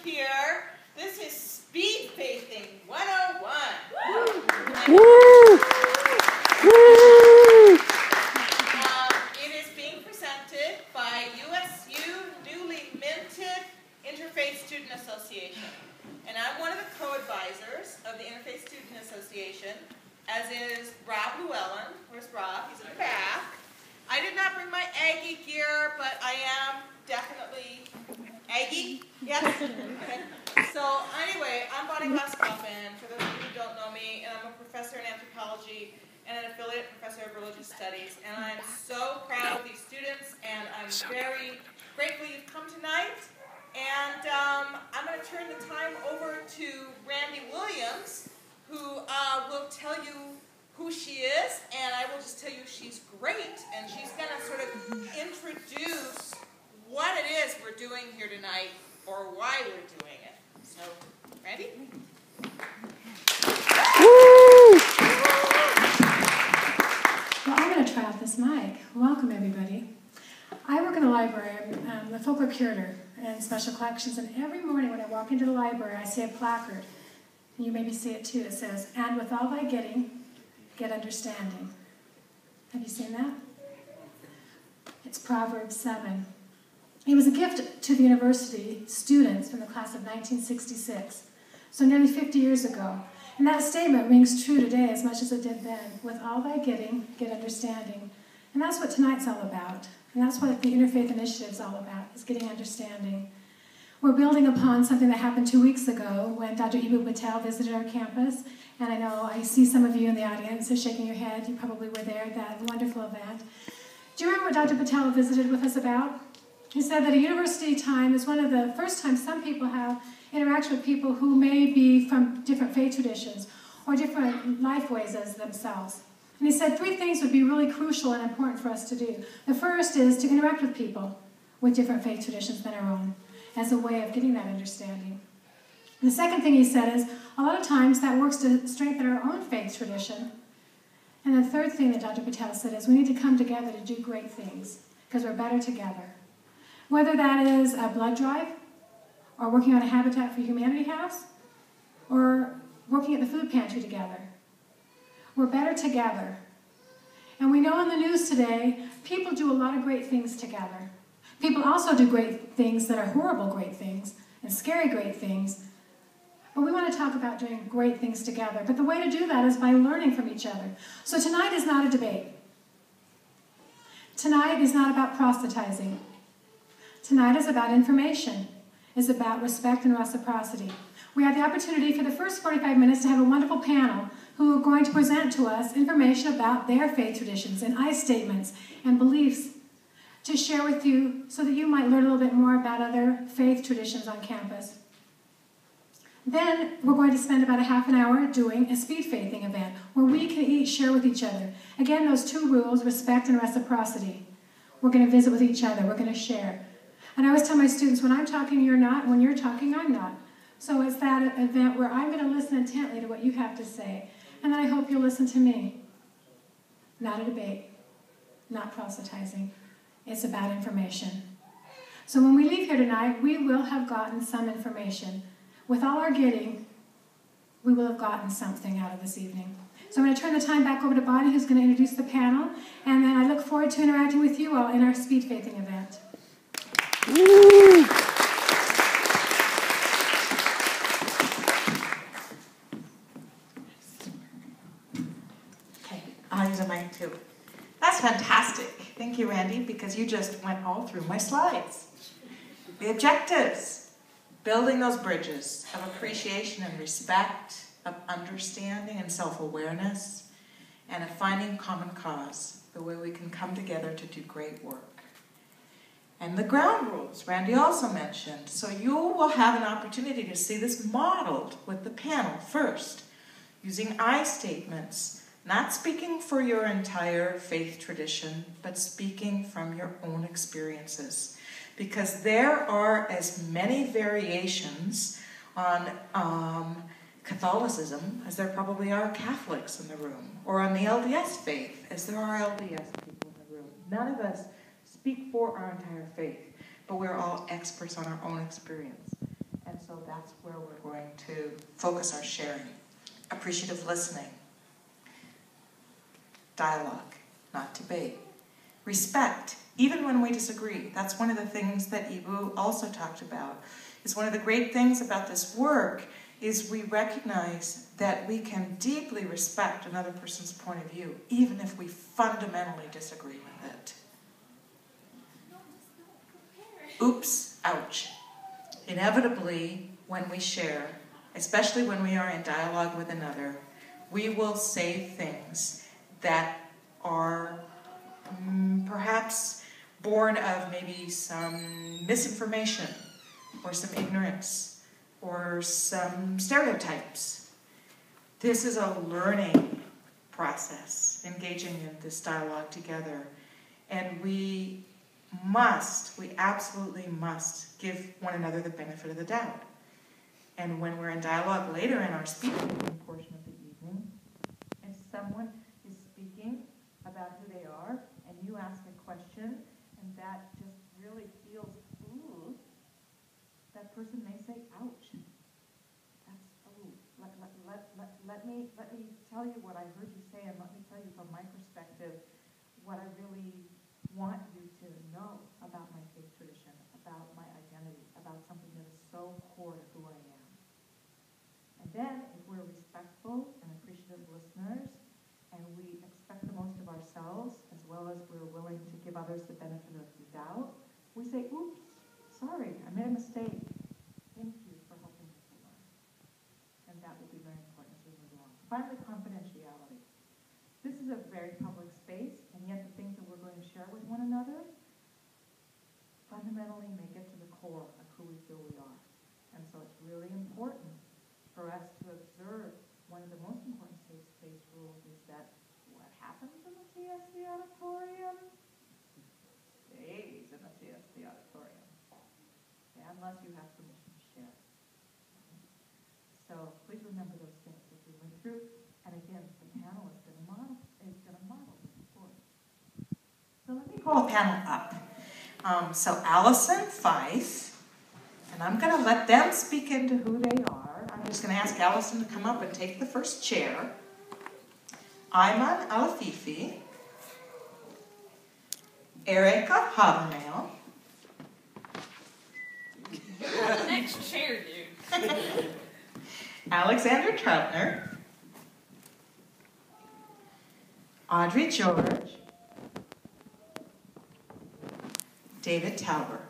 here. This is Speed Faithing 101. It is being presented by USU newly minted Interfaith Student Association. And I'm one of the co-advisors of the Interfaith Student Association, as is Rob Llewellyn. Where's Rob? He's in the back. I did not bring my Aggie gear, but I am definitely Aggie. Yes? Okay. So anyway, I'm Bonnie Glasgow-Coffin, for those of you who don't know me, and I'm a professor in anthropology and an affiliate professor of religious studies. And I'm so proud of these students, and I'm very grateful you've come tonight. And I'm going to turn the time over to Randy Williams, who will tell you who she is, and I will just tell you she's great, and she's going to sort of introduce what it is we're doing here tonight, or why we're doing it. So, Randy? Well, I'm going to try out this mic. Welcome, everybody. I work in the library. I'm the folklore curator and special collections, and every morning when I walk into the library, I see a placard, and you maybe see it too. It says, "And with all thy getting, get understanding." Have you seen that? It's Proverbs 7. It was a gift to the university students from the class of 1966, so nearly 50 years ago. And that statement rings true today as much as it did then. With all thy getting, get understanding. And that's what tonight's all about. And that's what the Interfaith Initiative is all about, is getting understanding. We're building upon something that happened 2 weeks ago when Dr. Ibu Patel visited our campus. And I know I see some of you in the audience are shaking your head. You probably were there at that wonderful event. Do you remember what Dr. Patel visited with us about? He said that a university time is one of the first times some people have interaction with people who may be from different faith traditions or different life ways as themselves. And he said 3 things would be really crucial and important for us to do. The first is to interact with people with different faith traditions than our own as a way of getting that understanding. And the second thing he said is a lot of times that works to strengthen our own faith tradition. And the third thing that Dr. Patel said is we need to come together to do great things because we're better together. Whether that is a blood drive, or working on a Habitat for Humanity house, or working at the food pantry together. We're better together. And we know in the news today, people do a lot of great things together. People also do great things that are horrible great things, and scary great things. But we want to talk about doing great things together. But the way to do that is by learning from each other. So tonight is not a debate. Tonight is not about proselytizing. Tonight is about information. It's about respect and reciprocity. We have the opportunity for the first 45 minutes to have a wonderful panel who are going to present to us information about their faith traditions and I statements and beliefs to share with you so that you might learn a little bit more about other faith traditions on campus. Then we're going to spend about a half an hour doing a speed faithing event where we can each share with each other. Again, those 2 rules, respect and reciprocity. We're going to visit with each other. We're going to share. And I always tell my students, when I'm talking, you're not. When you're talking, I'm not. So it's that event where I'm going to listen intently to what you have to say. And then I hope you'll listen to me. Not a debate. Not proselytizing. It's about information. So when we leave here tonight, we will have gotten some information. With all our getting, we will have gotten something out of this evening. So I'm going to turn the time back over to Bonnie, who's going to introduce the panel. And then I look forward to interacting with you all in our speed faithing event. Woo. Okay, I'll use a mic too. That's fantastic. Thank you, Randy, because you just went all through my slides. The objectives: building those bridges of appreciation and respect, of understanding and self-awareness, and of finding common cause, the way we can come together to do great work. And the ground rules, Randy also mentioned. So you will have an opportunity to see this modeled with the panel first, using I statements, not speaking for your entire faith tradition, but speaking from your own experiences. Because there are as many variations on Catholicism as there probably are Catholics in the room, or on the LDS faith as there are LDS people in the room. None of us speak for our entire faith, but we're all experts on our own experience. And so so that's where we're going to focus our sharing. Appreciative listening. Dialogue, not debate. Respect, even when we disagree. That's one of the things that Ibu also talked about. Is one of the great things about this work is we recognize that we can deeply respect another person's point of view, even if we fundamentally disagree with it. Oops, ouch. Inevitably, when we share, especially when we are in dialogue with another, we will say things that are perhaps born of maybe some misinformation or some ignorance or some stereotypes. This is a learning process, engaging in this dialogue together. And we absolutely must give one another the benefit of the doubt. And when we're in dialogue later in our speaking portion of the evening, if someone is speaking about who they are, and you ask a question, and that just really feels, ooh, that person may say, ouch. That's, ooh, let me tell you what I heard you say, and let me tell you from my perspective what I really want you to know about my faith tradition, about my identity, about something that is so core to who I am. And then, if we're respectful and appreciative listeners, and we expect the most of ourselves, as well as we're willing to give others the benefit of the doubt, we say, oops, sorry, I made a mistake. Thank you for helping me to learn. And that will be very important as we move along. Finally, confidentiality. This is a very public space, and yet the things that we're going to share with one another fundamentally make it to the core of who we feel we are. And so it's really important for us to observe one of the most important safe space rules is that what happens in the TSC auditorium stays in the TSC auditorium, unless you have permission to share. So please remember those things as we move through. And again, the panel is going to model this for us. So let me call the panel up. So Allison, Faith, and I'm going to let them speak into who they are. I'm just going to ask Allison to come up and take the first chair. Ayman Alafifi, Erica Habermail. Next chair, dude. Alexander Troutner, Audrey George, David Tauber.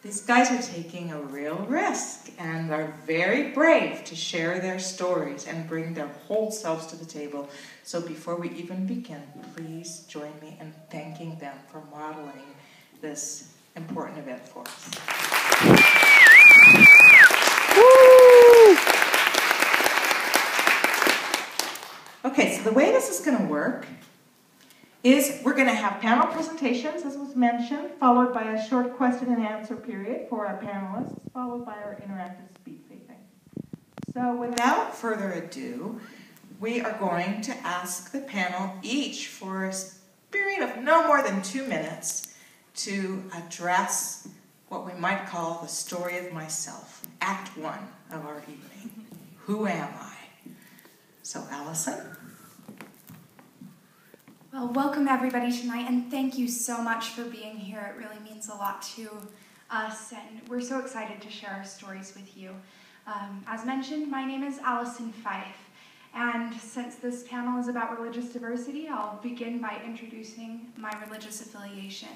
These guys are taking a real risk and are very brave to share their stories and bring their whole selves to the table. So before we even begin, please join me in thanking them for modeling this important event for us. Okay, so the way this is going to work is we're going to have panel presentations, as was mentioned, followed by a short question and answer period for our panelists, followed by our interactive speed faithing. So without further ado, we are going to ask the panel each for a period of no more than 2 minutes to address what we might call the story of myself, Act 1 of our evening. Who am I? So Allison? Well, welcome everybody tonight, and thank you so much for being here. It really means a lot to us, and we're so excited to share our stories with you. As mentioned, my name is Allison Fife, and since this panel is about religious diversity, I'll begin by introducing my religious affiliation.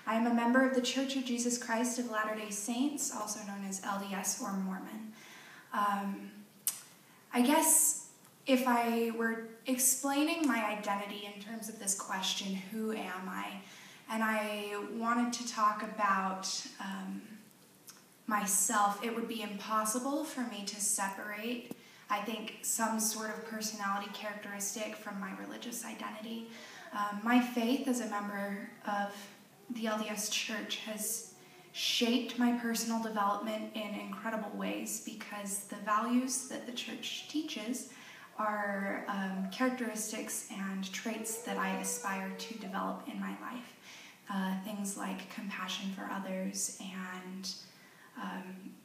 I am a member of the Church of Jesus Christ of Latter-day Saints, also known as LDS or Mormon. I guess if I were explaining my identity in terms of this question, who am I? And I wanted to talk about myself, it would be impossible for me to separate, I think, some sort of personality characteristic from my religious identity. My faith as a member of the LDS Church has shaped my personal development in incredible ways because the values that the church teaches are characteristics and traits that I aspire to develop in my life. things like compassion for others and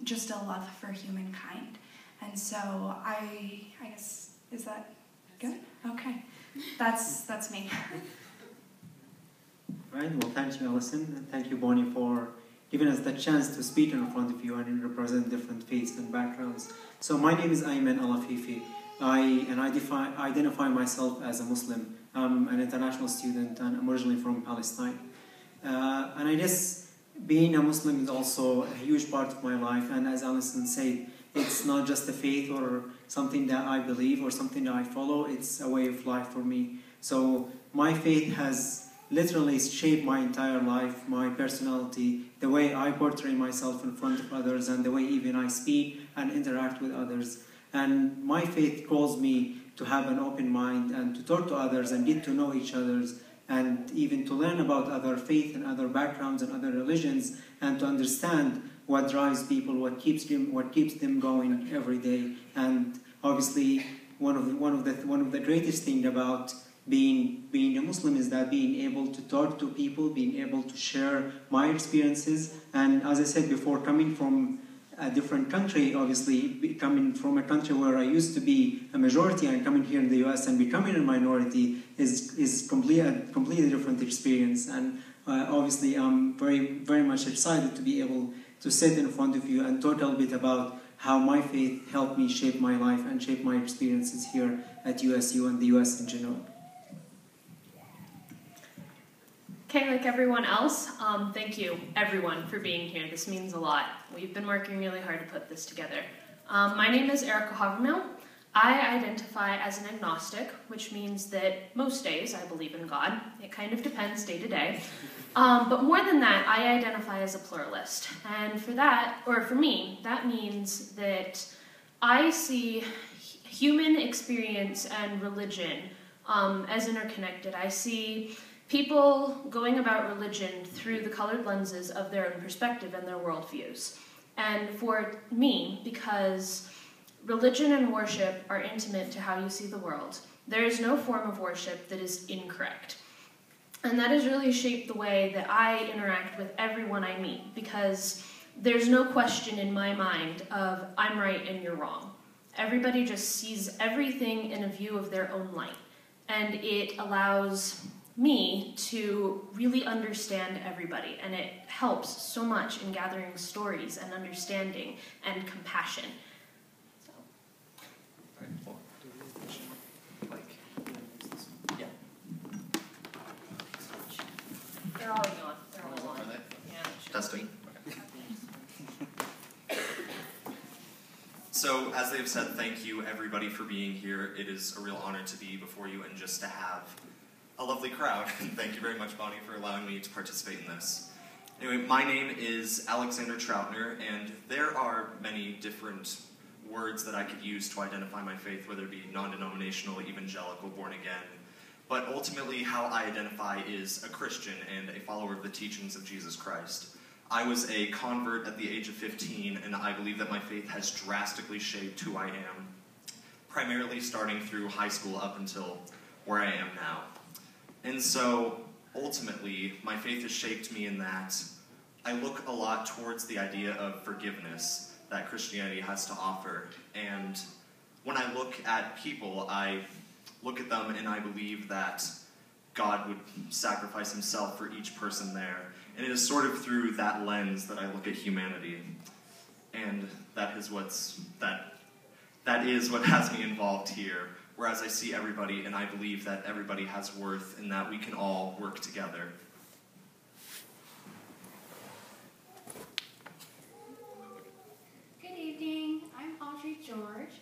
just a love for humankind. And so I guess, is that good? Okay, that's me. Right, well, thank you, Alison, and thank you, Bonnie, for giving us the chance to speak in front of you and represent different faiths and backgrounds. So my name is Ayman Alafifi. I identify myself as a Muslim. I'm an international student and I'm originally from Palestine. And I guess being a Muslim is also a huge part of my life, and as Alison said, it's not just a faith or something that I believe or something that I follow, it's a way of life for me. So my faith has literally shaped my entire life, my personality, the way I portray myself in front of others, and the way even I speak and interact with others. And my faith calls me to have an open mind and to talk to others and get to know each other, and even to learn about other faith and other backgrounds and other religions, and to understand what drives people, what keeps them going every day. And obviously, one of the greatest things about being a Muslim is that being able to talk to people, being able to share my experiences, and as I said before, coming from a different country, obviously, coming from a country where I used to be a majority and coming here in the US and becoming a minority is completely different experience. And obviously, I'm very much excited to be able to sit in front of you and talk a little bit about how my faith helped me shape my life and shape my experiences here at USU and the US in general. Okay, like everyone else, thank you, everyone, for being here. This means a lot. We've been working really hard to put this together. My name is Erica Havermill. I identify as an agnostic, which means that most days I believe in God. It kind of depends day to day. But more than that, I identify as a pluralist. And for me, that means that I see human experience and religion as interconnected. I see people going about religion through the colored lenses of their own perspective and their worldviews. And for me, because religion and worship are intimate to how you see the world, there is no form of worship that is incorrect. And that has really shaped the way that I interact with everyone I meet, because there's no question in my mind of I'm right and you're wrong. Everybody just sees everything in a view of their own light. And it allows me to really understand everybody, and it helps so much in gathering stories and understanding and compassion. So. All right, well, yeah. They're already on. They're all on. Are they? Yeah. Testing. Okay. So, as they've said, thank you everybody for being here. It is a real honor to be before you and just to have a lovely crowd. And thank you very much, Bonnie, for allowing me to participate in this. Anyway, my name is Alexander Troutner, and there are many different words that I could use to identify my faith, whether it be non-denominational, evangelical, born again. But ultimately, how I identify is a Christian and a follower of the teachings of Jesus Christ. I was a convert at the age of 15, and I believe that my faith has drastically shaped who I am, primarily starting through high school up until where I am now. And so, ultimately, my faith has shaped me in that I look a lot towards the idea of forgiveness that Christianity has to offer. And when I look at people, I look at them and I believe that God would sacrifice himself for each person there. And it is sort of through that lens that I look at humanity. And that is what has me involved here. Whereas I see everybody, and I believe that everybody has worth, and that we can all work together. Good evening, I'm Audrey George,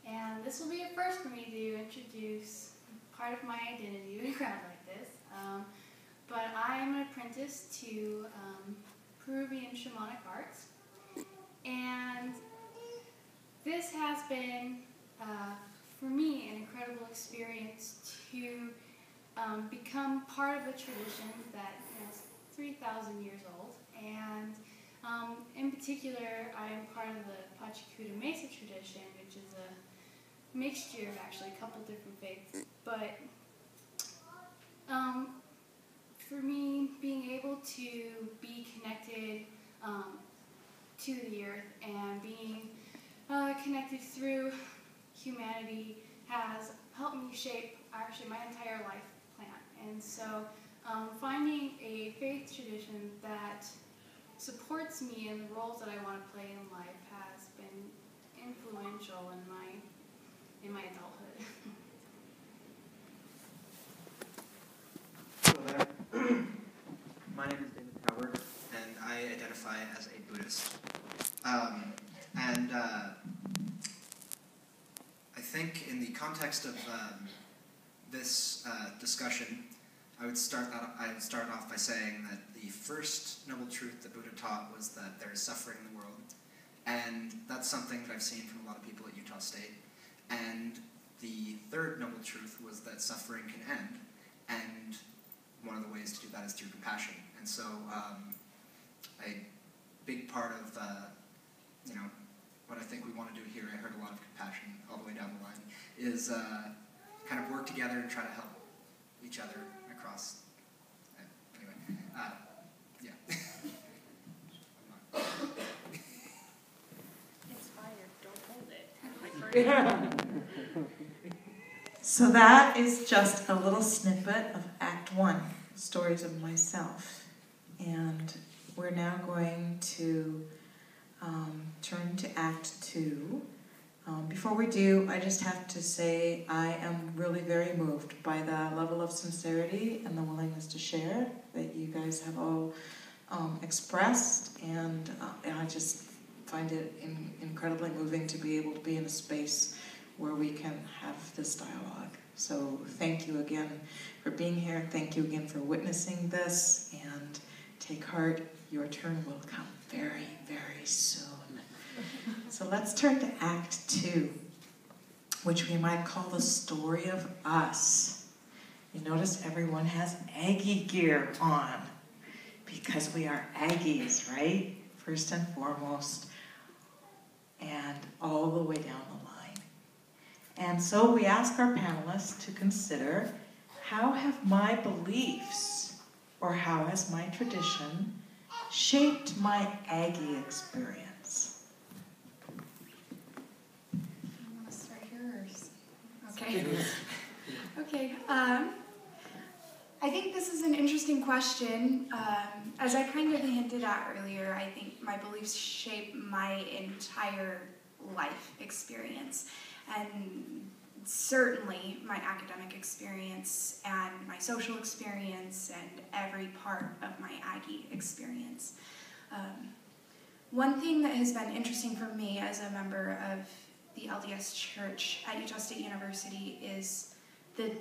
and this will be a first for me to introduce part of my identity to a crowd like this. But I am an apprentice to Peruvian shamanic arts, and this has been for me an incredible experience to become part of a tradition that is 3,000 years old. And in particular, I am part of the Pachacuta Mesa tradition, which is a mixture of actually a couple different faiths. But for me, to be connected to the earth and being connected through humanity has helped me shape actually my entire life plan. And so finding a faith tradition that supports me in the roles that I want to play in life has been influential in my adulthood. Hello there. My name is David Howard, and I identify as a Buddhist. I think in the context of this discussion, I would start off by saying that the first noble truth that Buddha taught was that there is suffering in the world, and that's something that I've seen from a lot of people at Utah State. And the third noble truth was that suffering can end, and one of the ways to do that is through compassion. And so a big part of what I think we want to do here, I heard a lot of compassion all the way down the line, is kind of work together and try to help each other across. Anyway, yeah. It's fire, don't hold it. So that is just a little snippet of Act 1, Stories of Myself. And we're now going to turn to Act 2. Before we do, I just have to say I am really very moved by the level of sincerity and the willingness to share that you guys have all expressed, and I just find it incredibly moving to be able to be in a space where we can have this dialogue. So thank you again for being here. Thank you again for witnessing this, and take heart. Your turn will come very, very soon. So let's turn to Act 2, which we might call the story of us. You notice everyone has Aggie gear on, because we are Aggies, right? First and foremost, and all the way down the line. And so we ask our panelists to consider, how have my beliefs, or how has my tradition, shaped my Aggie experience? Okay. Okay. I think this is an interesting question. As I kind of hinted at earlier, I think my beliefs shape my entire life experience. And certainly my academic experience and my social experience and every part of my Aggie experience. One thing that has been interesting for me as a member of the LDS Church at Utah State University is the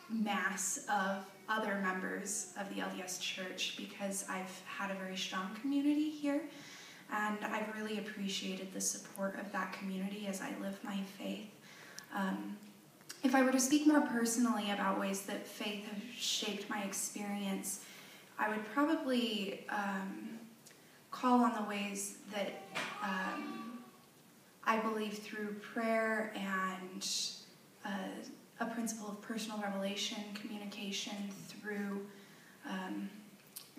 mass of other members of the LDS Church, because I've had a very strong community here, and I've really appreciated the support of that community as I live my faith. If I were to speak more personally about ways that faith has shaped my experience, I would probably call on the ways that I believe through prayer and a principle of personal revelation, communication through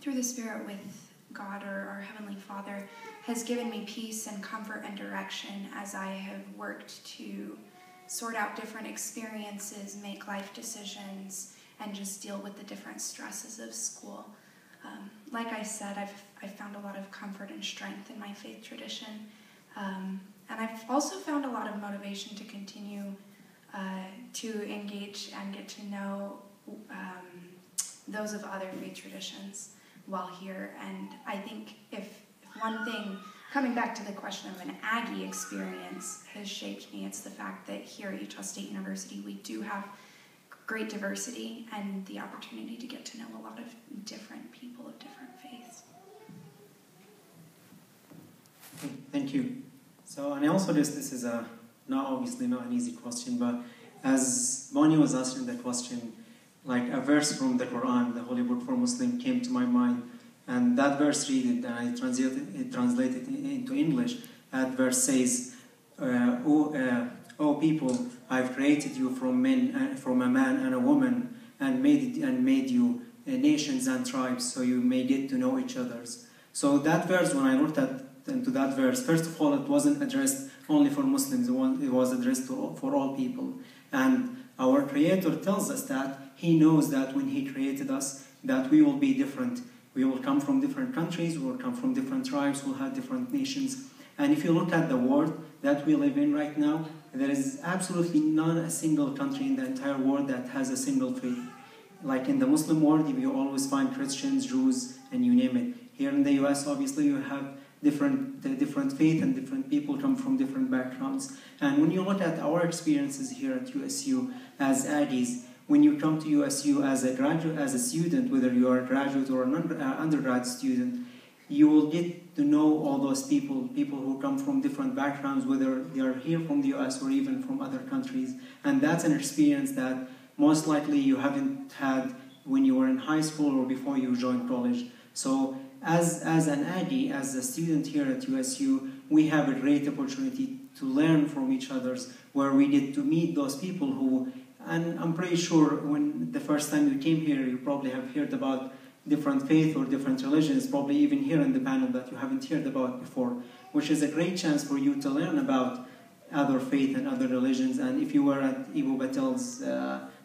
the Spirit with God or our Heavenly Father, has given me peace and comfort and direction as I have worked to sort out different experiences, make life decisions, and just deal with the different stresses of school. Like I said, I've found a lot of comfort and strength in my faith tradition. And I've also found a lot of motivation to continue to engage and get to know those of other faith traditions while here. And I think if one thing, coming back to the question of an Aggie experience, has shaped me, it's the fact that here at Utah State University we do have great diversity and the opportunity to get to know a lot of different people of different faiths. Thank you. So, and also this is obviously not an easy question, but as Bonnie was asking the question, like a verse from the Quran, the Holy Book for Muslim, came to my mind, and that verse read it, and I translated it into English. That verse says, "O people, I've created you from a man and a woman, and made you nations and tribes, so you may get to know each other's. So that verse, when I looked into that verse, first of all, it wasn't addressed only for Muslims, it was addressed for all people. And our Creator tells us that He knows that when He created us, that we will be different. We will come from different countries, we will come from different tribes, we'll have different nations. And if you look at the world that we live in right now, there is absolutely not a single country in the entire world that has a single faith. Like in the Muslim world, you always find Christians, Jews, and you name it. Here in the US, obviously, you have different faith and different people come from different backgrounds. And when you look at our experiences here at USU as Aggies, when you come to USU as a graduate, as a student, whether you are a graduate or an undergrad student, you will get to know all those people who come from different backgrounds, whether they are here from the US or even from other countries. And that's an experience that most likely you haven't had when you were in high school or before you joined college. So as an Aggie, as a student here at USU, we have a great opportunity to learn from each other, where we get to meet those people who, and I'm pretty sure when the first time you came here, you probably have heard about different faith or different religions, probably even here in the panel that you haven't heard about before, which is a great chance for you to learn about other faith and other religions. And if you were at Ibu Batel's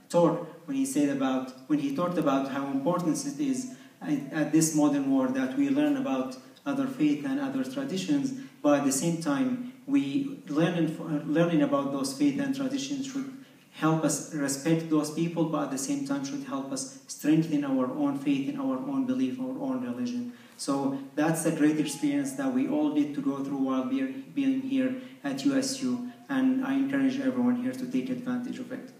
talk, when he talked about how important it is at this modern world that we learn about other faith and other traditions, but at the same time, learning about those faith and traditions should help us respect those people, but at the same time should help us strengthen our own faith in our own belief, our own religion. So that's a great experience that we all get to go through while being here at USU, and I encourage everyone here to take advantage of it.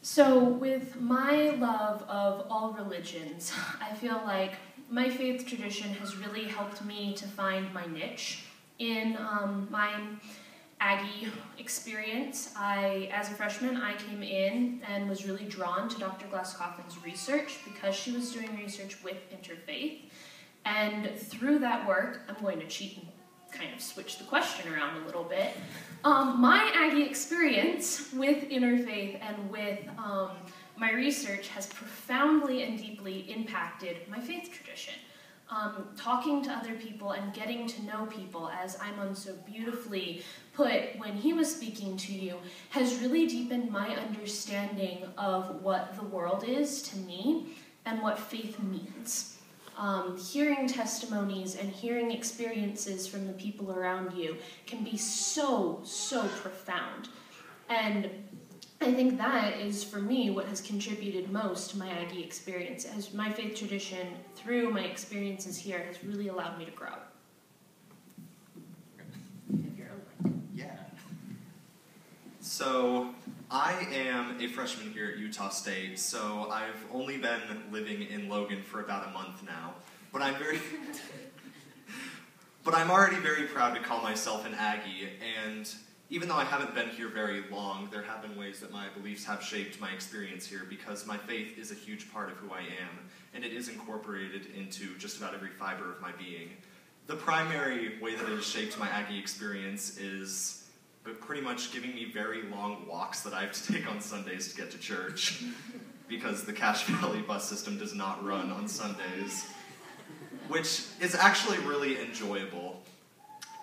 So with my love of all religions, I feel like my faith tradition has really helped me to find my niche. In my Aggie experience, as a freshman, I came in and was really drawn to Dr. Glass-Coffin's research because she was doing research with Interfaith. And through that work, I'm going to cheat and kind of switch the question around a little bit. My Aggie experience with Interfaith and with my research has profoundly and deeply impacted my faith tradition. Talking to other people and getting to know people, as Ayman so beautifully put when he was speaking to you, has really deepened my understanding of what the world is to me and what faith means. Hearing testimonies and hearing experiences from the people around you can be so, so profound. And I think that is, for me, what has contributed most to my Aggie experience, as my faith tradition, through my experiences here, has really allowed me to grow. Yeah. So, I am a freshman here at Utah State, so I've only been living in Logan for about a month now, but I'm already very proud to call myself an Aggie, and even though I haven't been here very long, there have been ways that my beliefs have shaped my experience here, because my faith is a huge part of who I am, and it is incorporated into just about every fiber of my being. The primary way that it has shaped my Aggie experience is pretty much giving me very long walks that I have to take on Sundays to get to church, because the Cache Valley bus system does not run on Sundays, which is actually really enjoyable.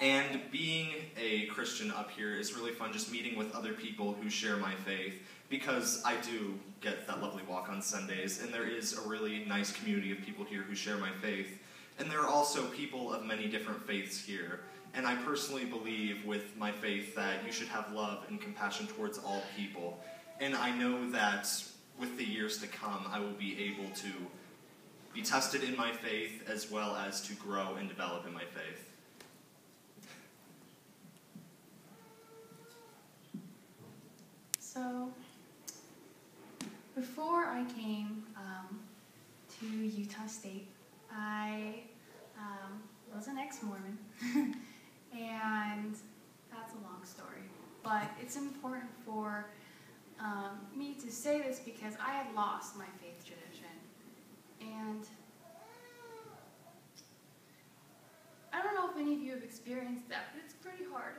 And being a Christian up here is really fun, just meeting with other people who share my faith, because I do get that lovely walk on Sundays, and there is a really nice community of people here who share my faith. And there are also people of many different faiths here. And I personally believe with my faith that you should have love and compassion towards all people. And I know that with the years to come, I will be able to be tested in my faith as well as to grow and develop in my faith. So, before I came to Utah State, I was an ex-Mormon, and that's a long story. But it's important for me to say this because I had lost my faith tradition. And I don't know if any of you have experienced that, but it's pretty hard.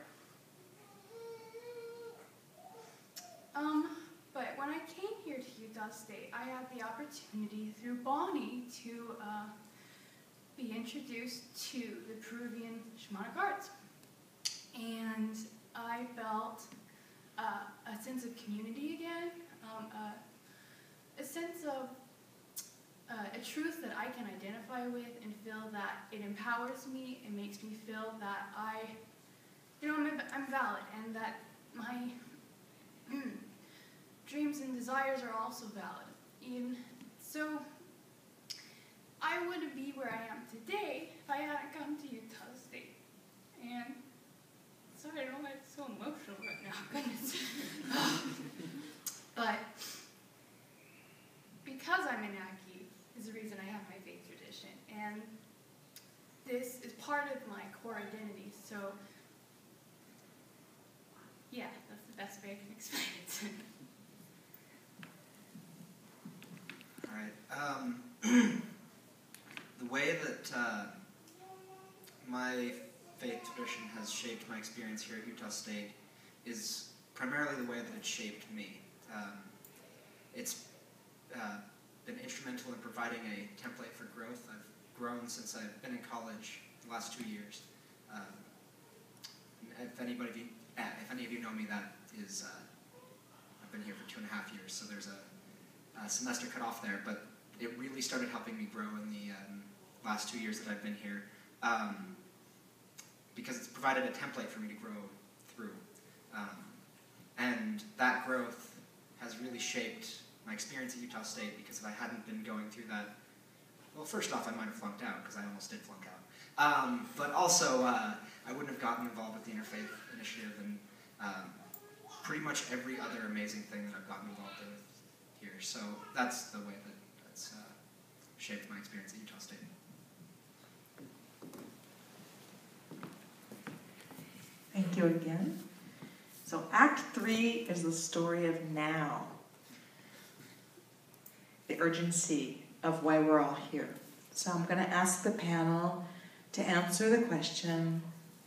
But when I came here to Utah State, I had the opportunity through Bonnie to be introduced to the Peruvian shamanic arts. And I felt a sense of community again, a sense of a truth that I can identify with and feel that it empowers me. It makes me feel that I'm valid, and that my dreams and desires are also valid. And so I wouldn't be where I am today if I hadn't come to Utah State. And sorry, I don't get so emotional right now, goodness. But because I'm an Aggie is the reason I have my faith tradition. And this is part of my core identity. So yeah, that's the best way I can explain it. All right. The way that my faith tradition has shaped my experience here at Utah State is primarily the way that it shaped me. It's been instrumental in providing a template for growth. I've grown since I've been in college the last 2 years. If any of you know me, that is, I've been here for 2.5 years, so there's a semester cut off there, but it really started helping me grow in the last 2 years that I've been here, because it's provided a template for me to grow through. And that growth has really shaped my experience at Utah State, because if I hadn't been going through that, well, first off, I might have flunked out, because I almost did flunk out. But also, I wouldn't have gotten involved with the Interfaith Initiative and pretty much every other amazing thing that I've gotten involved with here. So that's the way that that's shaped my experience at Utah State. Thank you again. So Act 3 is the story of now. The urgency of why we're all here. So I'm going to ask the panel to answer the question,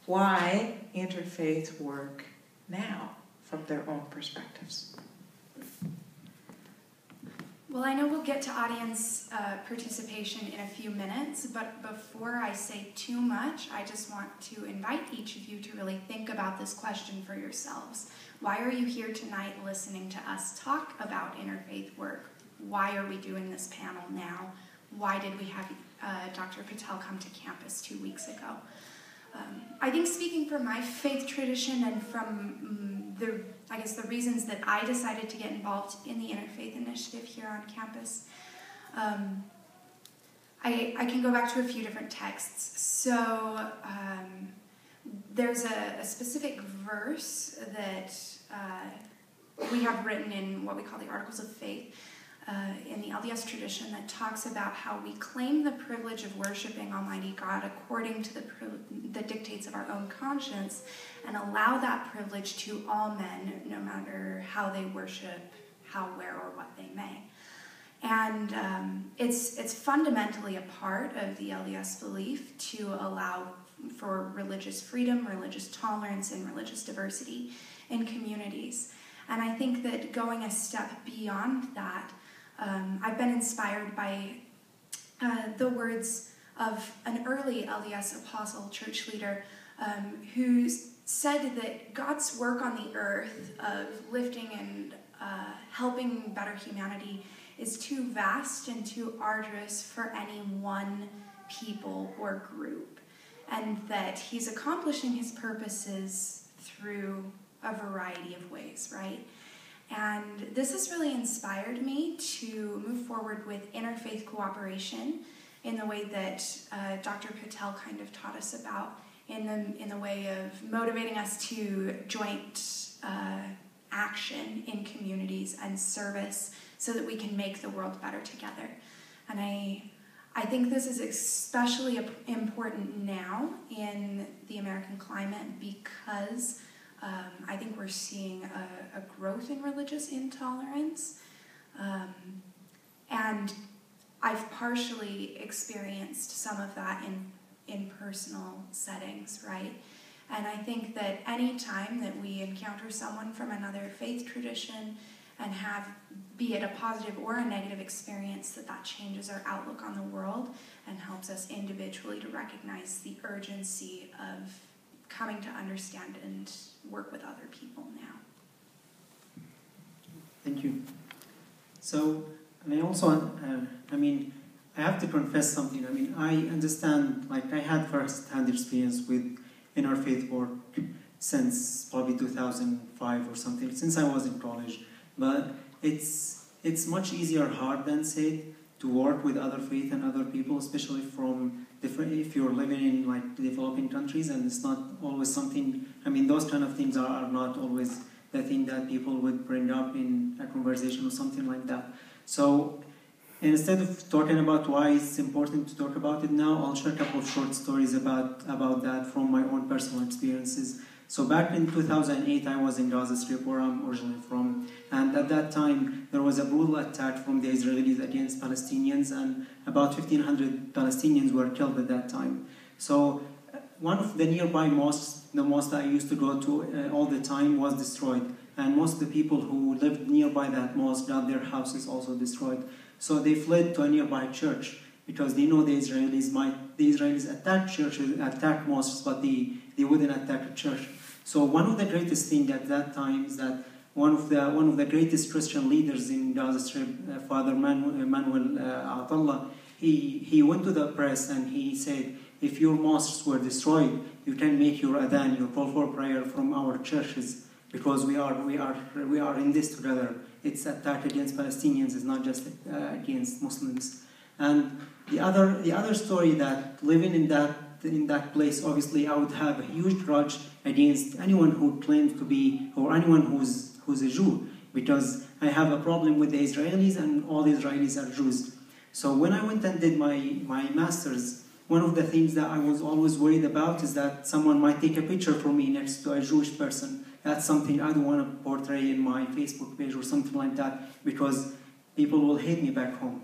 why interfaith work now, from their own perspectives? Well, I know we'll get to audience participation in a few minutes, but before I say too much, I just want to invite each of you to really think about this question for yourselves. Why are you here tonight listening to us talk about interfaith work? Why are we doing this panel now? Why did we have Dr. Patel come to campus 2 weeks ago? I think speaking from my faith tradition and from the reasons that I decided to get involved in the Interfaith Initiative here on campus, I can go back to a few different texts. So there's a specific verse that we have written in what we call the Articles of Faith in the LDS tradition that talks about how we claim the privilege of worshiping Almighty God according to the dictates of our own conscience, and allow that privilege to all men, no matter how they worship, how, where, or what they may. And it's fundamentally a part of the LDS belief to allow for religious freedom, religious tolerance, and religious diversity in communities. And I think that going a step beyond that, I've been inspired by the words of an early LDS apostle church leader who said that God's work on the earth of lifting and helping better humanity is too vast and too arduous for any one people or group, and that he's accomplishing his purposes through a variety of ways, right? And this has really inspired me to move forward with interfaith cooperation in the way that Dr. Patel kind of taught us about, in the way of motivating us to joint action in communities and service so that we can make the world better together. And I think this is especially important now in the American climate because I think we're seeing a growth in religious intolerance, and I've partially experienced some of that in personal settings, right? And I think that any time that we encounter someone from another faith tradition and have, be it a positive or a negative experience, that changes our outlook on the world and helps us individually to recognize the urgency of coming to understand and work with other people now. Thank you. So, and I also, I have to confess something. I understand, I had first-hand experience with interfaith work since probably 2005 or something, since I was in college. But it's much easier hard than said to work with other faith and other people, especially from different, if you're living in developing countries, and it's not always something, those kind of things are not always the thing that people would bring up in a conversation or something like that. So instead of talking about why it's important to talk about it now, I'll share a couple of short stories about that from my own personal experiences. So back in 2008, I was in Gaza Strip, where I'm originally from, and at that time there was a brutal attack from the Israelis against Palestinians, and about 1,500 Palestinians were killed at that time. So one of the nearby mosques, the mosque that I used to go to all the time, was destroyed, and most of the people who lived nearby that mosque got their houses also destroyed. So they fled to a nearby church because they know the Israelis attack churches, attack mosques, but they wouldn't attack a church. So one of the greatest things at that time is that one of the greatest Christian leaders in Gaza Strip, Father Manuel Atallah, he went to the press and he said, if your mosques were destroyed, you can make your adhan, your call for prayer from our churches, because we are in this together. It's attack against Palestinians, it's not just against Muslims. And the other story, that living in that place, obviously I would have a huge grudge against anyone who claims to be, or anyone who's a Jew, because I have a problem with the Israelis, and all Israelis are Jews. So when I went and did my master's, one of the things that I was always worried about is that someone might take a picture for me next to a Jewish person. That's something I don't want to portray in my Facebook page or something like that, because people will hate me back home.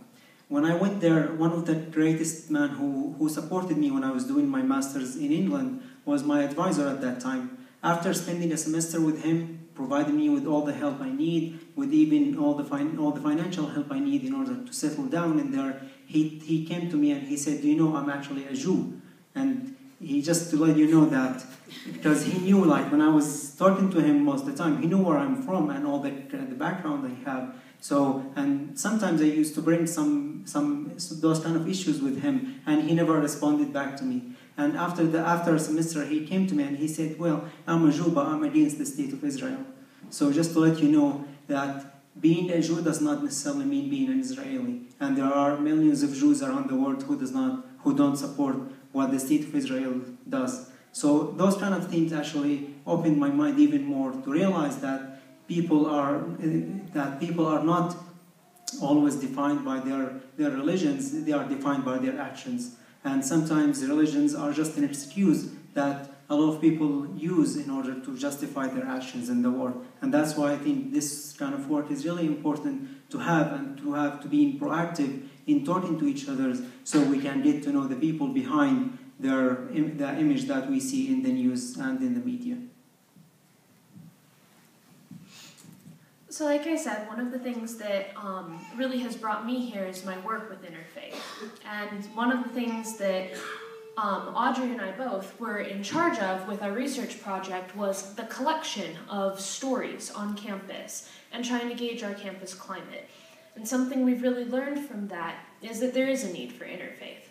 When I went there, one of the greatest men who supported me when I was doing my master's in England was my advisor at that time. After spending a semester with him, providing me with all the help I need, with even all the financial help I need in order to settle down in there, he came to me and he said, do you know I'm actually a Jew? And he, just to let you know that, because he knew, when I was talking to him most of the time, he knew where I'm from and all the background I have. So, and sometimes I used to bring some those kind of issues with him, and he never responded back to me. And after a semester, he came to me and he said, well, I'm a Jew, but I'm against the state of Israel. So just to let you know that being a Jew does not necessarily mean being an Israeli. And there are millions of Jews around the world who don't support what the state of Israel does. So those kind of things actually opened my mind even more to realize that people are not always defined by their religions, they are defined by their actions. And sometimes religions are just an excuse that a lot of people use in order to justify their actions in the world. And that's why I think this kind of work is really important to have, and to be proactive in talking to each other, so we can get to know the people behind the image that we see in the news and in the media. So like I said, one of the things that really has brought me here is my work with Interfaith. And one of the things that Audrey and I both were in charge of with our research project was the collection of stories on campus and trying to gauge our campus climate. And something we've really learned from that is that there is a need for interfaith.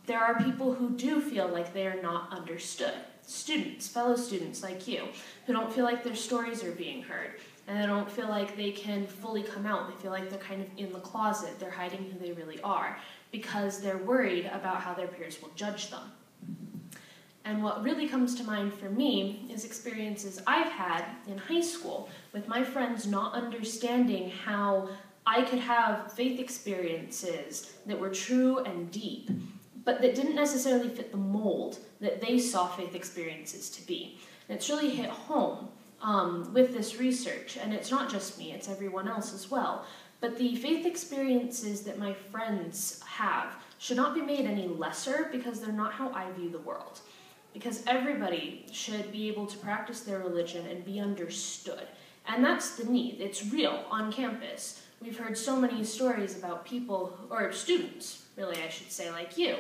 There are people who do feel like they are not understood. Students, fellow students like you, who don't feel like their stories are being heard. And they don't feel like they can fully come out. They feel like they're kind of in the closet. They're hiding who they really are because they're worried about how their peers will judge them. And what really comes to mind for me is experiences I've had in high school with my friends not understanding how I could have faith experiences that were true and deep, but that didn't necessarily fit the mold that they saw faith experiences to be. And it's really hit home with this research, and it's not just me, it's everyone else as well. But the faith experiences that my friends have should not be made any lesser because they're not how I view the world. Because everybody should be able to practice their religion and be understood. And that's the need. It's real on campus. We've heard so many stories about people, or students, really I should say, like you,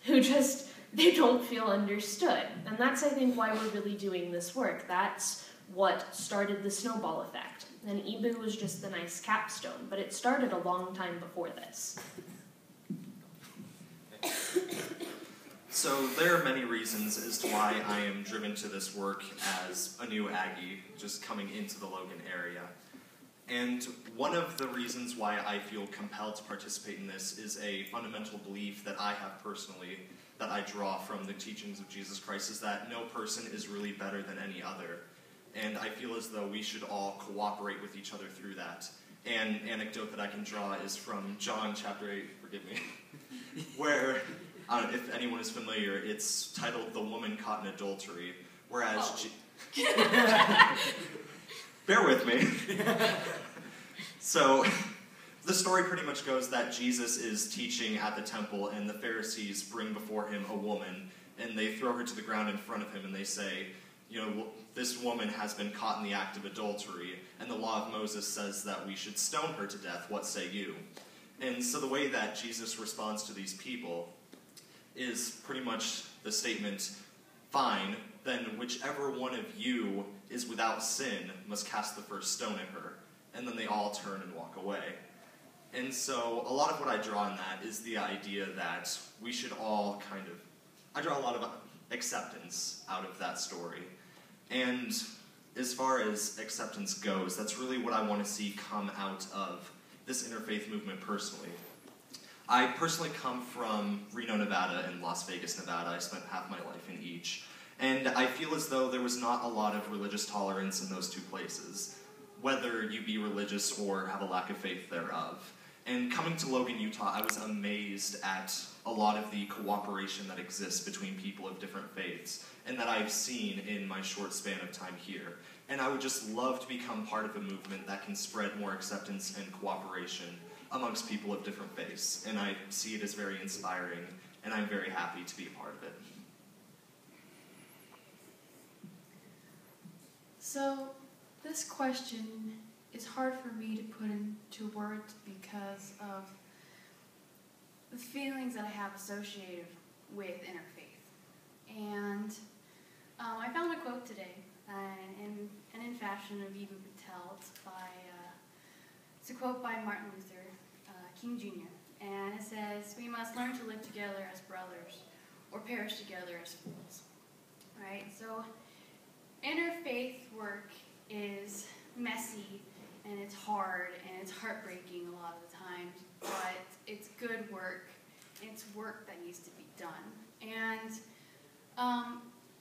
who just, they don't feel understood. And that's, I think, why we're really doing this work. That's what started the snowball effect. And EBU was just the nice capstone, but it started a long time before this. So there are many reasons as to why I am driven to this work as a new Aggie, just coming into the Logan area. And one of the reasons why I feel compelled to participate in this is a fundamental belief that I have personally, that I draw from the teachings of Jesus Christ, is that no person is really better than any other. And I feel as though we should all cooperate with each other through that. An anecdote that I can draw is from John chapter 8, forgive me, where, if anyone is familiar, it's titled The Woman Caught in Adultery, whereas... Bear with me. So, the story pretty much goes that Jesus is teaching at the temple, and the Pharisees bring before him a woman, and they throw her to the ground in front of him, and they say, you know, this woman has been caught in the act of adultery, and the law of Moses says that we should stone her to death. What say you? And so the way that Jesus responds to these people is pretty much the statement, fine, then whichever one of you is without sin must cast the first stone at her. And then they all turn and walk away. And so a lot of what I draw in that is the idea that we should all kind of, I draw a lot of acceptance out of that story. And as far as acceptance goes, that's really what I want to see come out of this interfaith movement personally. I personally come from Reno, Nevada, and Las Vegas, Nevada. I spent half my life in each. And I feel as though there was not a lot of religious tolerance in those two places, whether you be religious or have a lack of faith thereof. And coming to Logan, Utah, I was amazed at a lot of the cooperation that exists between people of different faiths, and that I've seen in my short span of time here. And I would just love to become part of a movement that can spread more acceptance and cooperation amongst people of different faiths. And I see it as very inspiring, and I'm very happy to be a part of it. So, this question is hard for me to put into words because of the feelings that I have associated with interfaith. And I found a quote today, and in fashion of Eva Patel. It's a quote by Martin Luther King Jr., and it says, "We must learn to live together as brothers, or perish together as fools." Right? So, interfaith work is messy, and it's hard, and it's heartbreaking a lot of the times, but it's good work. It's work that needs to be done. And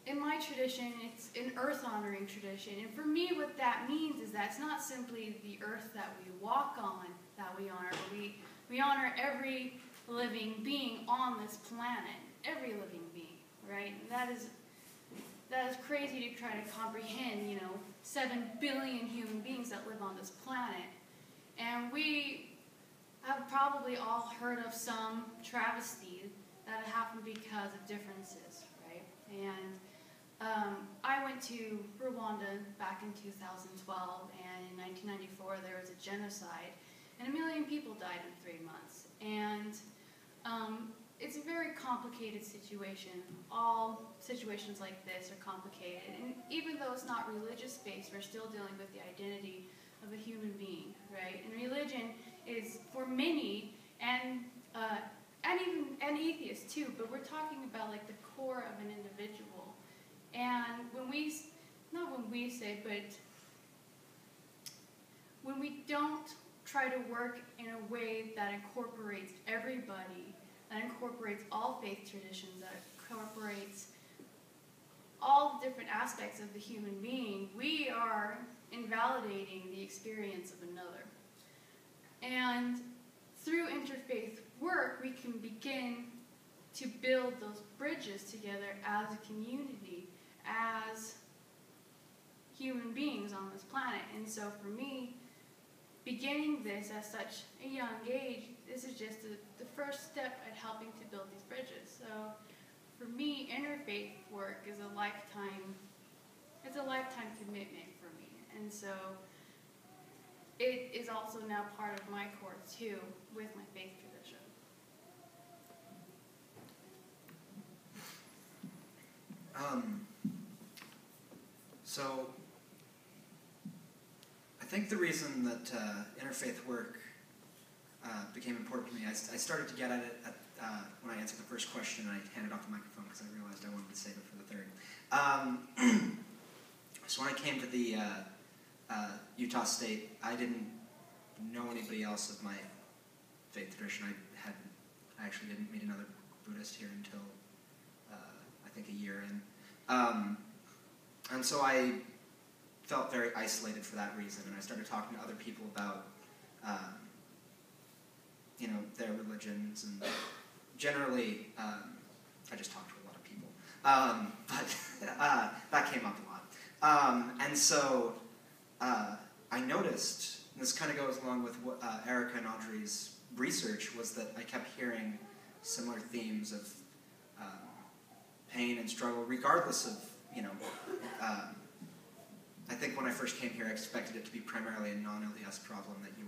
in my tradition, it's an earth-honoring tradition. And for me, what that means is that it's not simply the earth that we walk on that we honor, but we honor every living being on this planet, every living being, right? And that is crazy to try to comprehend, 7 billion human beings that live on this planet. And we have probably all heard of some travesty that happened because of differences, right? And I went to Rwanda back in 2012, and in 1994 there was a genocide, and 1 million people died in 3 months. And it's a very complicated situation. All situations like this are complicated, and even though it's not religious-based, we're still dealing with the identity of a human being, right? And religion is, for many, and atheists too, but we're talking about like the core of an individual. And when we don't try to work in a way that incorporates everybody, that incorporates all faith traditions, that incorporates all the different aspects of the human being, we are invalidating the experience of another. And through interfaith work, we can begin to build those bridges together as a community, as human beings on this planet. And so for me, beginning this at such a young age, this is just the first step at helping to build these bridges. So for me, interfaith work is a lifetime commitment for me. And so it is also now part of my core too, with my faith tradition. So I think the reason that interfaith work became important to me, I started to get at it when I answered the first question, and I handed off the microphone because I realized I wanted to save it for the third. So when I came to the Utah State, I didn't know anybody else of my faith tradition. I actually didn't meet another Buddhist here until I think a year in. And so I felt very isolated for that reason, and I started talking to other people about their religions, and generally I just talked to a lot of people, but that came up a lot. And so I noticed, and this kind of goes along with what Erica and Audrey's research, was that I kept hearing similar themes of pain and struggle, regardless of, I think when I first came here, I expected it to be primarily a non-LDS problem, that you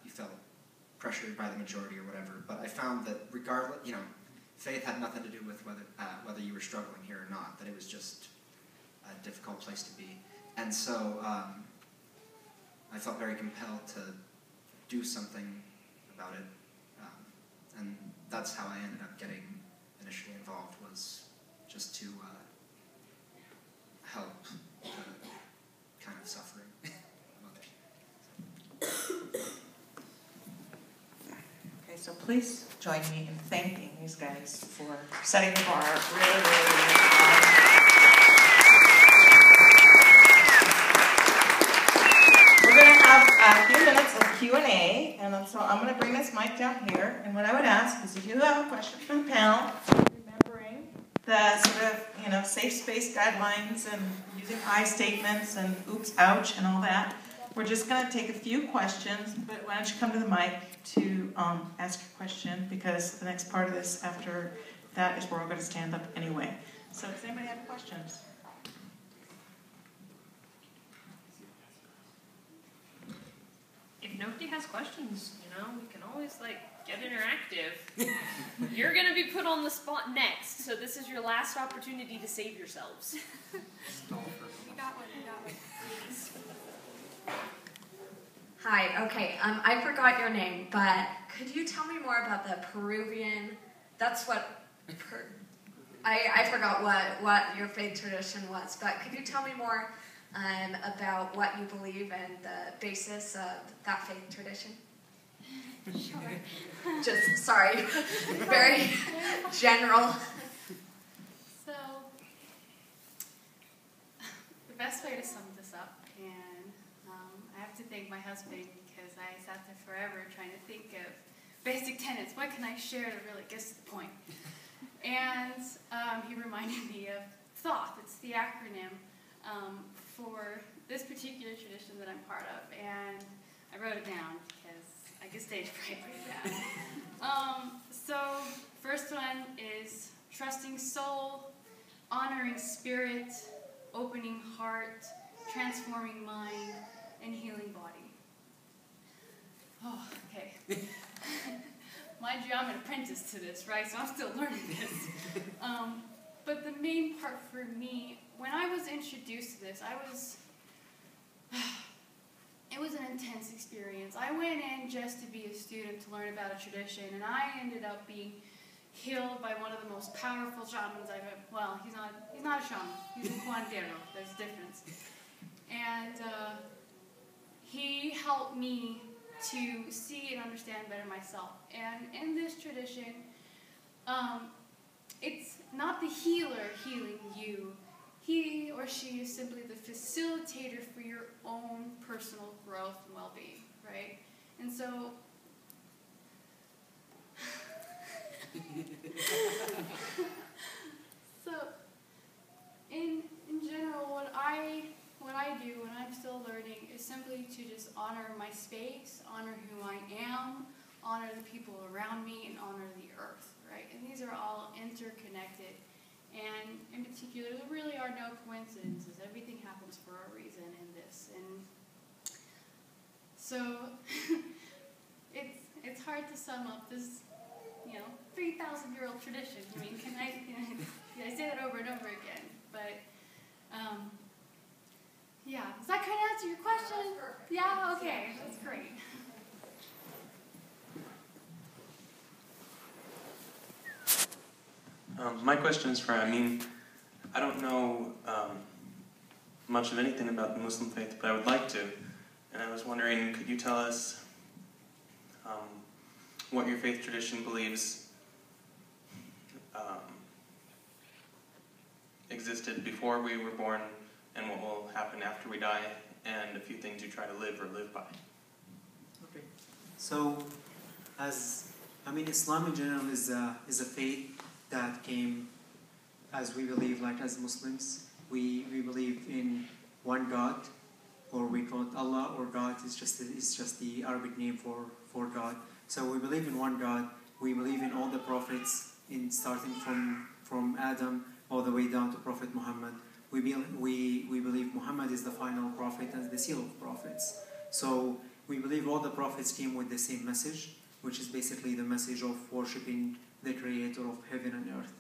felt pressured by the majority or whatever. But I found that regardless, faith had nothing to do with whether you were struggling here or not, that it was just a difficult place to be. And so I felt very compelled to do something about it. And that's how I ended up getting initially involved, was just to help the kind of suffering of others. Okay, so please join me in thanking these guys for setting the bar really, really high. We're going to have a few minutes of Q&A, and so I'm going to bring this mic down here, and what I would ask is if you have a question from the panel, remembering the sort of, safe space guidelines and using I statements and oops, ouch, and all that. We're just going to take a few questions, but why don't you come to the mic to ask your question, because the next part of this after that is where we're going to stand up anyway. So does anybody have questions? If nobody has questions, we can always get interactive. You're going to be put on the spot next, so this is your last opportunity to save yourselves. You got one. Hi, okay, I forgot your name, but could you tell me more about the Peruvian, that's what, I forgot what your faith tradition was, but could you tell me more about what you believe and the basis of that faith tradition? Sure. Just, sorry, very general. So, the best way to sum this up, and I have to thank my husband because I sat there forever trying to think of basic tenets. What can I share that really gets to the point? And he reminded me of Thoth. It's the acronym for this particular tradition that I'm part of, and I wrote it down because I get stage fright pretty bad. So, first one is trusting soul, honoring spirit, opening heart, transforming mind, and healing body. Oh, okay. Mind you, I'm an apprentice to this, right? So I'm still learning this. But the main part for me, when I was introduced to this, it was an intense experience. I went in just to be a student to learn about a tradition, and I ended up being healed by one of the most powerful shamans I've ever, well, he's not a shaman, he's a curandero, there's a difference. And he helped me to see and understand better myself. And in this tradition, it's not the healer healing you. He or she is simply the facilitator for your own personal growth and well-being, right? And so, in general, what I do when I'm still learning is simply to just honor my space, honor who I am, honor the people around me, and honor the earth, right? And these are all interconnected. And in particular, there really are no coincidences. Everything happens for a reason in this. And So it's hard to sum up this, 3,000-year-old tradition. I mean, can I say that over and over again? But yeah, does that kind of answer your question? Yeah, okay, that's great. My question is for Amin. I don't know much of anything about the Muslim faith, but I would like to. And I was wondering, could you tell us what your faith tradition believes existed before we were born, and what will happen after we die, and a few things you try to live or live by? Okay. So, Islam in general is a faith that came, as we believe, like as Muslims, we believe in one God, or we call it Allah, or God is just the Arabic name for God. So we believe in one God. We believe in all the prophets, starting from Adam all the way down to Prophet Muhammad. We believe Muhammad is the final prophet and the seal of prophets. So we believe all the prophets came with the same message, which is basically the message of worshipping the Creator of heaven and earth.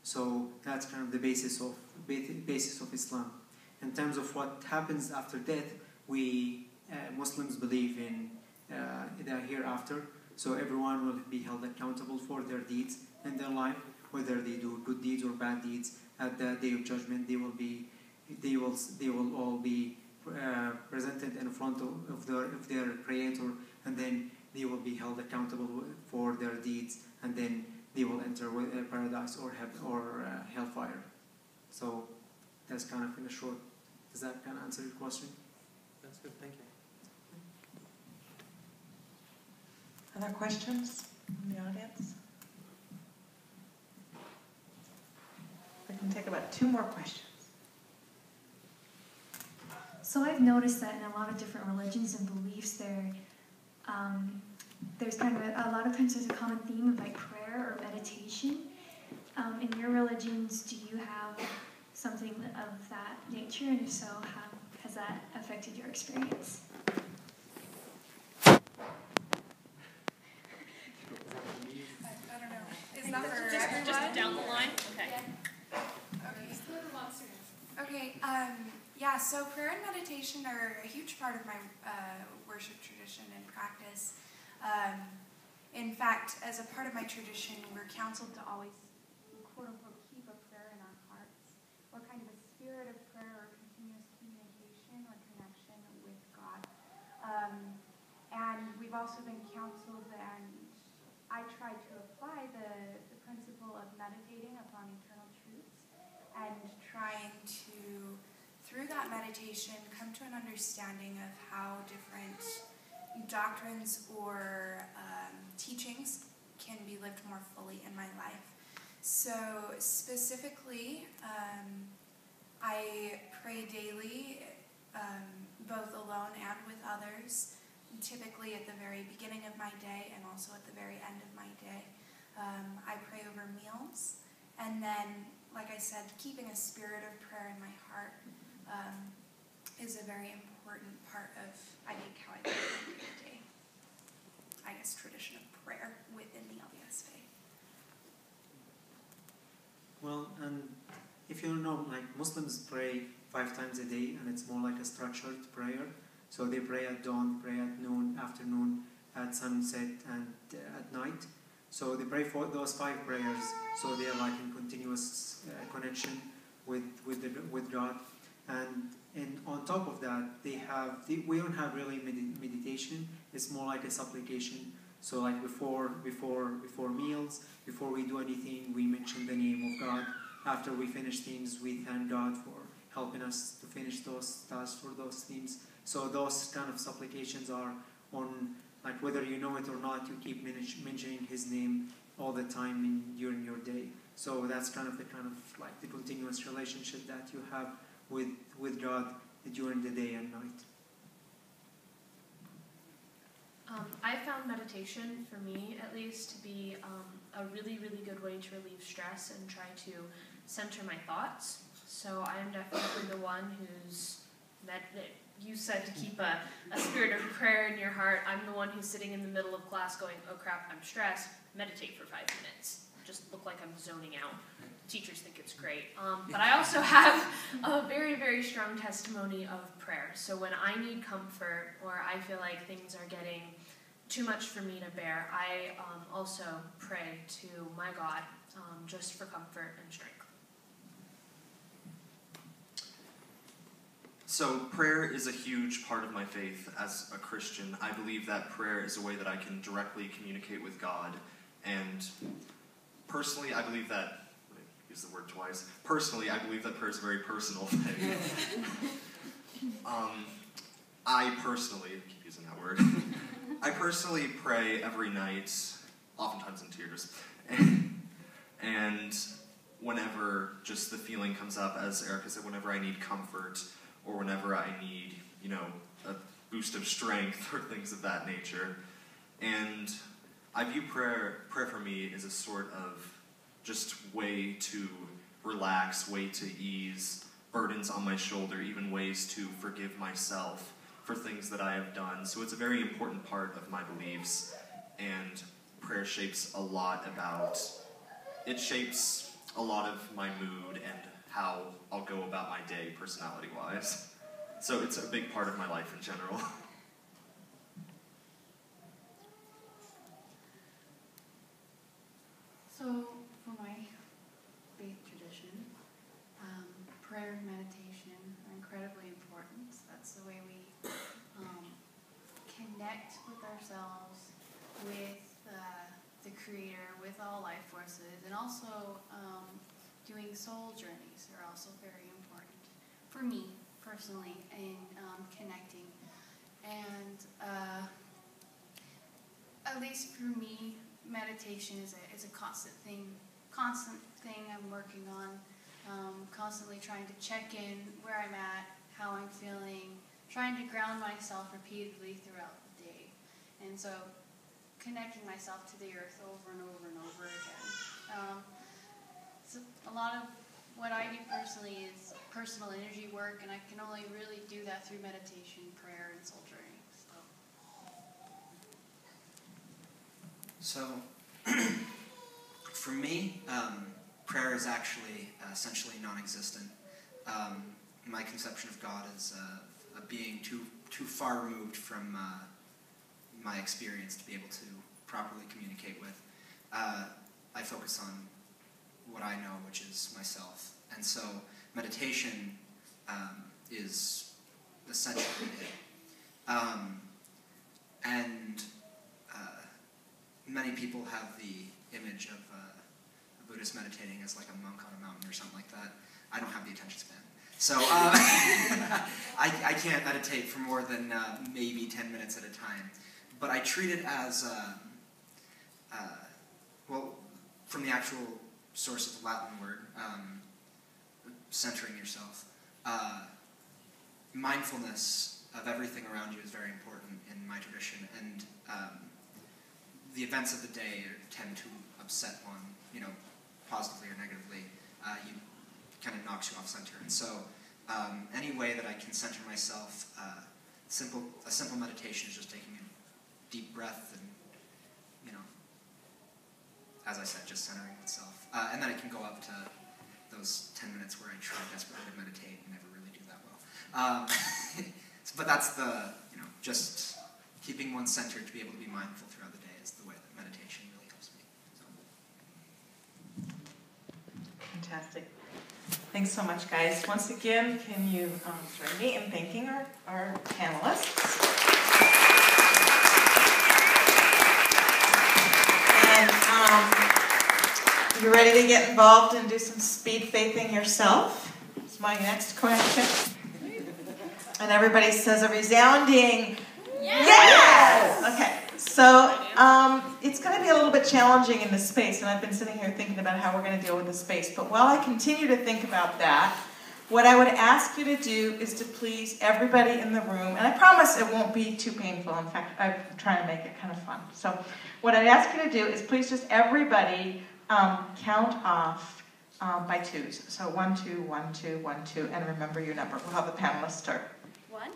So that's kind of the basis of Islam. In terms of what happens after death, we Muslims believe in the hereafter. So everyone will be held accountable for their deeds in their life, whether they do good deeds or bad deeds. At the day of judgment, they will all be presented in front of their Creator, and then they will be held accountable for their deeds, and then they will enter paradise or hellfire. So that's kind of in a short. Does that kind of answer your question? That's good, thank you. Other questions from the audience? We can take about 2 more questions. So I've noticed that in a lot of different religions and beliefs, there's kind of a lot of times there's a common theme of like prayer or meditation. In your religions, do you have something of that nature? And if so, how has that affected your experience? I don't know. Is that for everyone? Just down the line? Okay. Okay, yeah, so prayer and meditation are a huge part of my worship tradition and practice. In fact, as a part of my tradition, we're counseled to always, quote-unquote, keep a prayer in our hearts, or kind of a spirit of prayer or continuous communication or connection with God. And we've also been counseled, and I try to apply the principle of meditating upon eternal truths and trying to, through that meditation, come to an understanding of how different doctrines or teachings can be lived more fully in my life. So specifically, I pray daily, both alone and with others, typically at the very beginning of my day and also at the very end of my day. I pray over meals, and then, like I said, keeping a spirit of prayer in my heart is a very important part of, I think, how I live every day. I guess tradition of prayer within the LDS faith. Well, and if you know, like Muslims pray 5 times a day, and it's more like a structured prayer. So they pray at dawn, pray at noon, afternoon, at sunset, and at night. So they pray for those 5 prayers. So they are like in continuous connection with God. And on top of that, we don't have really meditation. It's more like a supplication. So like before meals, before we do anything, we mention the name of God. After we finish things, we thank God for helping us to finish those tasks for those things. So those kind of supplications are on, like whether you know it or not, you keep mentioning His name all the time during your day. So that's kind of the continuous relationship that you have with God during the day and night. I found meditation, for me at least, to be a really, really good way to relieve stress and try to center my thoughts. So I am definitely the one who's you said to keep a spirit of prayer in your heart. I'm the one who's sitting in the middle of class going, oh crap, I'm stressed. Meditate for 5 minutes. Just look like I'm zoning out. Teachers think it's great. But I also have a very, very strong testimony of prayer. So when I need comfort or I feel like things are getting too much for me to bear, I also pray to my God just for comfort and strength. So prayer is a huge part of my faith as a Christian. I believe that prayer is a way that I can directly communicate with God. And personally, I believe that, use the word twice, personally, I believe that prayer is a very personal thing. I personally, I keep using that word, I personally pray every night, oftentimes in tears. And whenever just the feeling comes up, as Erica said, whenever I need comfort, or whenever I need, a boost of strength or things of that nature. And I view prayer for me as a sort of just way to relax, way to ease burdens on my shoulder, even ways to forgive myself for things that I have done. So it's a very important part of my beliefs, and prayer shapes a lot of my mood and how I'll go about my day personality-wise. So it's a big part of my life in general. So, for my faith tradition, prayer and meditation are incredibly important. That's the way we connect with ourselves, with the Creator, with all life forces, and also doing soul journeys are also very important for me personally in connecting. And at least for me, meditation is a constant thing I'm working on, constantly trying to check in where I'm at, how I'm feeling, trying to ground myself repeatedly throughout the day. And so connecting myself to the earth over and over and over again. So a lot of what I do personally is personal energy work, and I can only really do that through meditation, prayer, and soul journey. So, for me, prayer is actually essentially non-existent. My conception of God is a being too far removed from my experience to be able to properly communicate with. I focus on what I know, which is myself. And so meditation is essentially it. Many people have the image of a Buddhist meditating as like a monk on a mountain or something like that. I don't have the attention span. So I can't meditate for more than maybe 10 minutes at a time. But I treat it as, well, from the actual source of the Latin word, centering yourself. Mindfulness of everything around you is very important in my tradition, and the events of the day tend to upset one, positively or negatively. You kind of knocks you off center, and so any way that I can center myself, a simple meditation is just taking a deep breath and, as I said, just centering itself. And then it can go up to those 10 minutes where I try desperately to meditate and never really do that well. But that's just keeping one centered to be able to be mindful throughout the day is the way that meditation really helps me. So. Fantastic. Thanks so much, guys. Once again, can you join me in thanking our panelists? And you ready to get involved and do some speed faithing yourself? It's my next question. And everybody says a resounding yes! Okay, so it's going to be a little bit challenging in this space, and I've been sitting here thinking about how we're going to deal with the space. But while I continue to think about that, what I would ask you to do is to please everybody in the room, and I promise it won't be too painful. In fact, I'm trying to make it kind of fun. So what I'd ask you to do is please just everybody count off by twos. So 1, 2, 1, 2, 1, 2, and remember your number. We'll have the panelists start. 1.